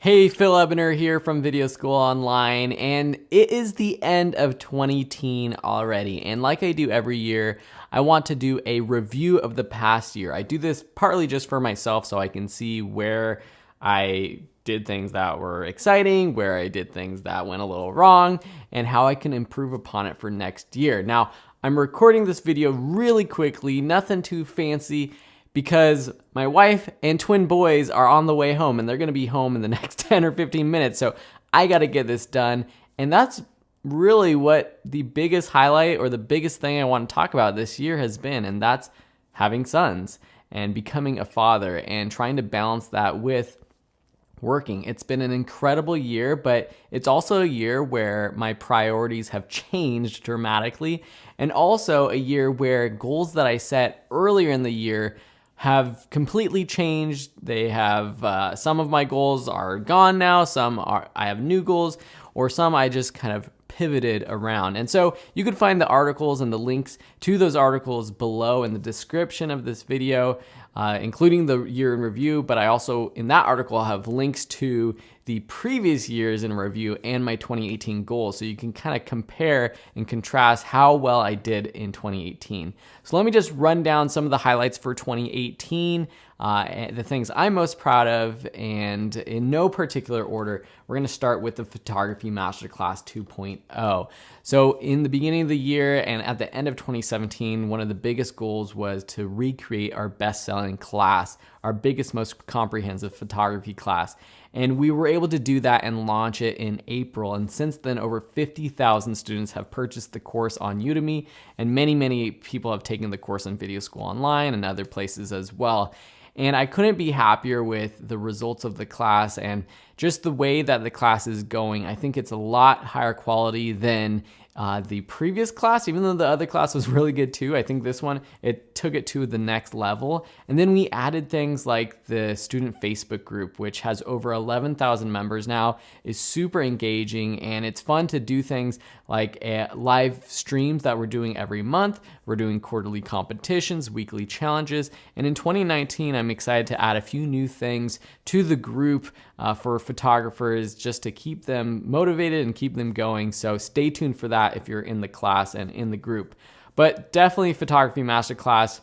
Hey, Phil Ebner here from Video School Online, and it is the end of 2018 already. And like I do every year, I want to do a review of the past year. I do this partly just for myself so I can see where I did things that were exciting, where I did things that went a little wrong, and how I can improve upon it for next year. Now, I'm recording this video really quickly, nothing too fancy, because my wife and twin boys are on the way home and they're going to be home in the next 10 or 15 minutes. So I got to get this done. And that's really what the biggest highlight or the biggest thing I want to talk about this year has been. And that's having sons and becoming a father and trying to balance that with working. It's been an incredible year, but it's also a year where my priorities have changed dramatically. And also a year where goals that I set earlier in the year have completely changed. They have, some of my goals are gone now, I have new goals, or some I just kind of pivoted around. And so you can find the articles and the links to those articles below in the description of this video, including the year in review, but I also, in that article, have links to the previous years in review and my 2018 goals. So you can kind of compare and contrast how well I did in 2018. So let me just run down some of the highlights for 2018, the things I'm most proud of, and in no particular order, we're going to start with the Photography Masterclass 2.0. So in the beginning of the year and at the end of 2017, one of the biggest goals was to recreate our best-selling class, our biggest, most comprehensive photography class. And we were able to do that and launch it in April. And since then, over 50,000 students have purchased the course on Udemy, and many people have taken the course on Video School Online and other places as well. And I couldn't be happier with the results of the class and just the way that the class is going. I think it's a lot higher quality than the previous class, even though the other class was really good too. I think this one, it took it to the next level. And then we added things like the student Facebook group, which has over 11,000 members now, is super engaging, and it's fun to do things like live streams that we're doing every month. We're doing quarterly competitions, weekly challenges, and in 2019, I'm excited to add a few new things to the group for photographers just to keep them motivated and keep them going. So stay tuned for that if you're in the class and in the group. But definitely Photography Masterclass,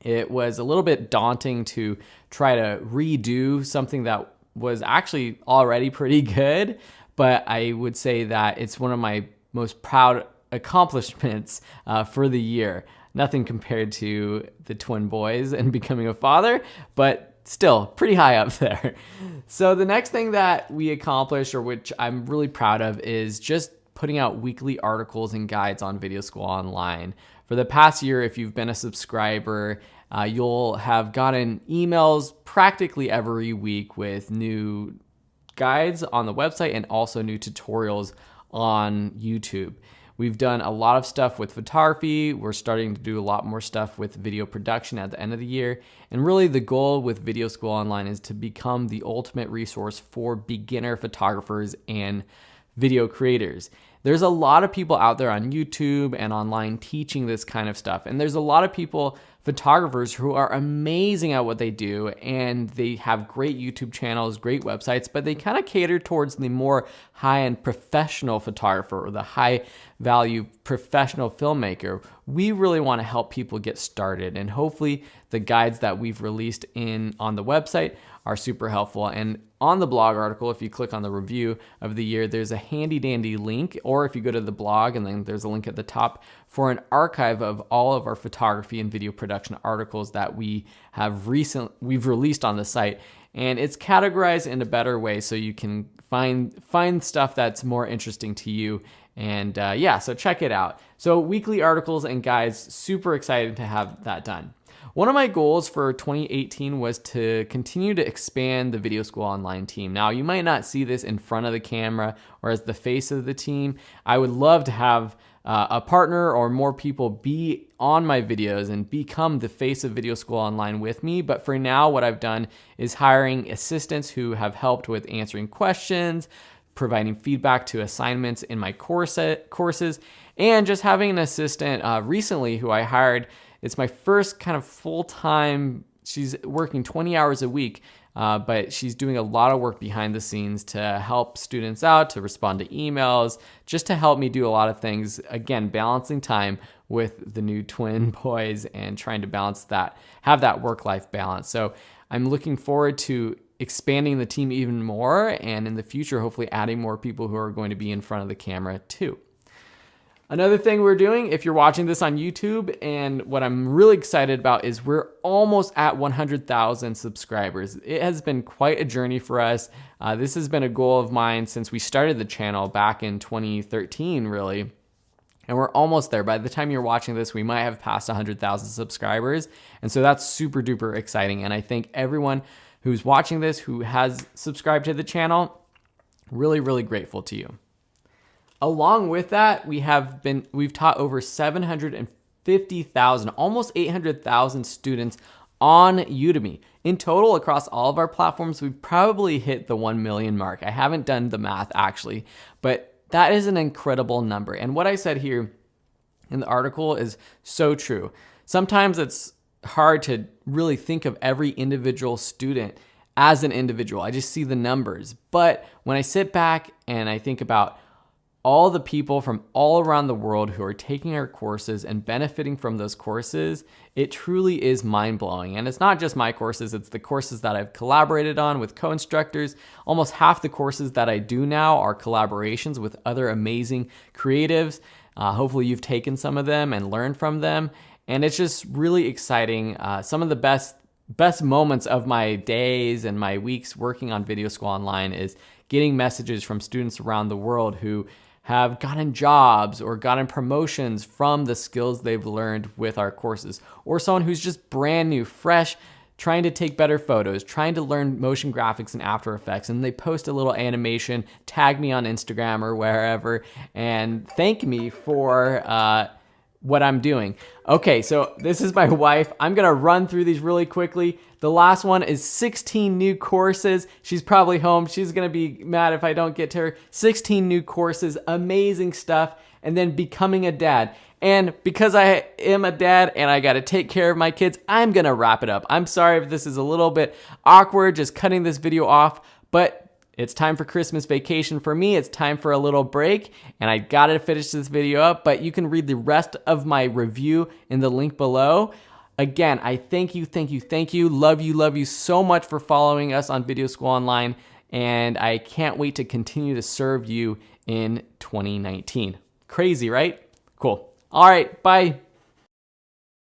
it was a little bit daunting to try to redo something that was actually already pretty good, but I would say that it's one of my most proud accomplishments for the year. Nothing compared to the twin boys and becoming a father, but still pretty high up there. So the next thing that we accomplished, or which I'm really proud of, is just putting out weekly articles and guides on Video School Online. For the past year, if you've been a subscriber, you'll have gotten emails practically every week with new guides on the website and also new tutorials on YouTube. We've done a lot of stuff with photography. We're starting to do a lot more stuff with video production at the end of the year. And really the goal with Video School Online is to become the ultimate resource for beginner photographers and video creators. There's a lot of people out there on YouTube and online teaching this kind of stuff. And there's a lot of people, photographers, who are amazing at what they do, and they have great YouTube channels, great websites, but they kind of cater towards the more high-end professional photographer or the high-value professional filmmaker. We really want to help people get started, and hopefully the guides that we've released on the website are super helpful. And on the blog article, if you click on the review of the year, there's a handy dandy link, or if you go to the blog and then there's a link at the top for an archive of all of our photography and video production articles that we've released on the site. And it's categorized in a better way so you can find stuff that's more interesting to you. And so check it out. So weekly articles and guides, super excited to have that done. One of my goals for 2018 was to continue to expand the Video School Online team. Now, you might not see this in front of the camera or as the face of the team. I would love to have a partner or more people be on my videos and become the face of Video School Online with me. But for now, what I've done is hiring assistants who have helped with answering questions, providing feedback to assignments in my courses, and just having an assistant recently who I hired. It's my first kind of full-time, she's working 20 hours a week but she's doing a lot of work behind the scenes to help students out, to respond to emails, just to help me do a lot of things. Again, balancing time with the new twin boys and trying to balance that, have that work-life balance. So I'm looking forward to expanding the team even more, and in the future, hopefully adding more people who are going to be in front of the camera too. Another thing we're doing, if you're watching this on YouTube, and what I'm really excited about is we're almost at 100,000 subscribers. It has been quite a journey for us. This has been a goal of mine since we started the channel back in 2013, really. And we're almost there. By the time you're watching this, we might have passed 100,000 subscribers. And so that's super duper exciting. And I think everyone who's watching this, who has subscribed to the channel, really, really grateful to you. Along with that, we've taught over 750,000, almost 800,000 students on Udemy. In total, across all of our platforms, we've probably hit the 1 million mark. I haven't done the math actually, but that is an incredible number. And what I said here in the article is so true. Sometimes it's hard to really think of every individual student as an individual. I just see the numbers. But when I sit back and I think about all the people from all around the world who are taking our courses and benefiting from those courses, it truly is mind-blowing. And it's not just my courses, it's the courses that I've collaborated on with co-instructors. Almost half the courses that I do now are collaborations with other amazing creatives. Hopefully you've taken some of them and learned from them. And it's just really exciting. Some of the best moments of my days and my weeks working on Video School Online is getting messages from students around the world who have gotten jobs or gotten promotions from the skills they've learned with our courses, or someone who's just brand new, fresh, trying to take better photos, trying to learn motion graphics and After Effects, and they post a little animation, tag me on Instagram or wherever, and thank me for what I'm doing. Okay, so this is my wife. I'm gonna run through these really quickly. The last one is 16 new courses. She's probably home. She's gonna be mad if I don't get to her. 16 new courses, amazing stuff. And then becoming a dad. And because I am a dad and I gotta take care of my kids, I'm gonna wrap it up. I'm sorry if this is a little bit awkward, just cutting this video off, but it's time for Christmas vacation for me. It's time for a little break, and I gotta finish this video up, but you can read the rest of my review in the link below. Again, I thank you. Love you so much for following us on Video School Online, and I can't wait to continue to serve you in 2019. Crazy, right? Cool. All right, bye.